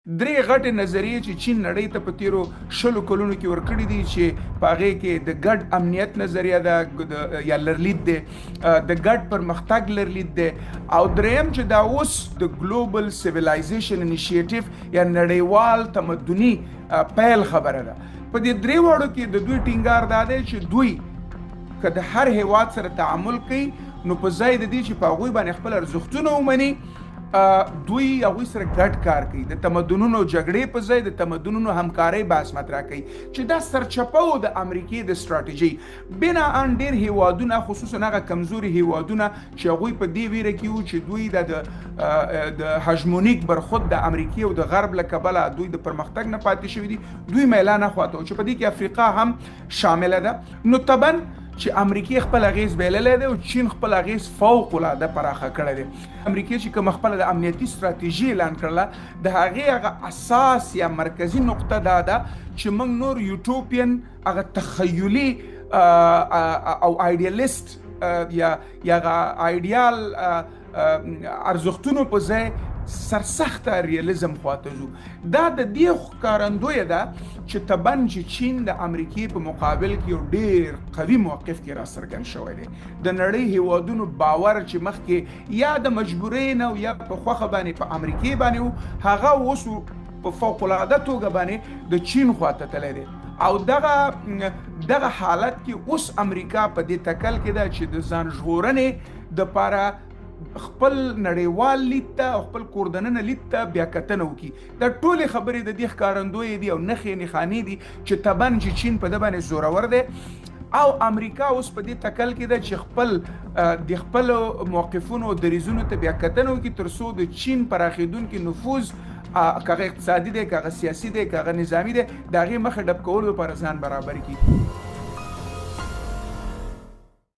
درې غټې نظریې چې چین نړۍ ته په تیرو 100 کلونو کې ورکړي دي چې په هغې کې د ګډ امنیت نظریه ده یا لرلید دی، د ګډ پرمختګ لرلید دی، او دریم چې دا اوس د ګلوبل سیویلایزیشن انیشیټیو یا نړیوال تمدني پیل خبره ده. په دې درې واړو کې د دوی ټینګار دا دی چې دوی که د هر هیواد سره تعامل کوي نو په ځای د دې چې په هغوی باندې خپل ارزښتونه ومني، دوی هغوی سره ګډ کار کوي، د تمدنونو جګړې په ځای د تمدنونو همکارۍ بحث مطرح کوي، چې دا سرچپه و د امریکې د ستراتیژۍ. بناءً ډېر هیوادونه خصوصا هغه کمزوري هیوادونه چې هغوی په دې ویره کې وو چې دوی د هژمونیک برخود د امریکې او د غرب له کبله دوی د پرمختګ نه پاتې شوي دي، دوی میلانه خواته و چې په دې کې افریقا هم شامله ده. نو طبعا چې امریکای خپل اغیز بیللی دی او چین خپل اغیز فوق العاده پراخه کړی دی. امریکای چې کوم خپل د امنیتي ستراتیژي اعلان کړله، د هغې هغه اساس یا مرکزي نقطه دا ده چې موږ نور یوټوپین هغه تخیلي او آیډیالیست یا هغه آیډیال ارزښتونو په ځای سرسخته ریالیزم خواته ځو. دا د دې ښکارندویه ده چې طبعا چې چین د امریکې په مقابل کې یو ډېر قوي موقف کې راڅرګند شوی دی. د نړۍ هیوادونو باور چې مخکې یا د مجبورۍ نه یا په خوښه باندې په امریکې باندې و، هغه اوس په فوق العاده توګه باندې د چین خواته تللی دی. او دغه حالت کې اوس امریکا په دې تکل کې ده چې د ځان ژغورنې دپاره خپل نړیوال لید ته او خپل کوردننه لید ته بیا کتنه وکړي. دا ټولې خبرې د دې ښکارندویې دي او نښې نښانې دي چې طبعا چې چین په ده باندې زورور دی او امریکا اوس په دې تکل کې ده چې د خپلو موقفونو او دریځونو ته بیا کتنه وکړي تر څو د چین پراخېدونکي نفوذ که هغه اقتصادي دی، که هغه سیاسي دی، که هغه نظامي دی، د هغې مخه ډب کولو لپاره ځان برابر کړي.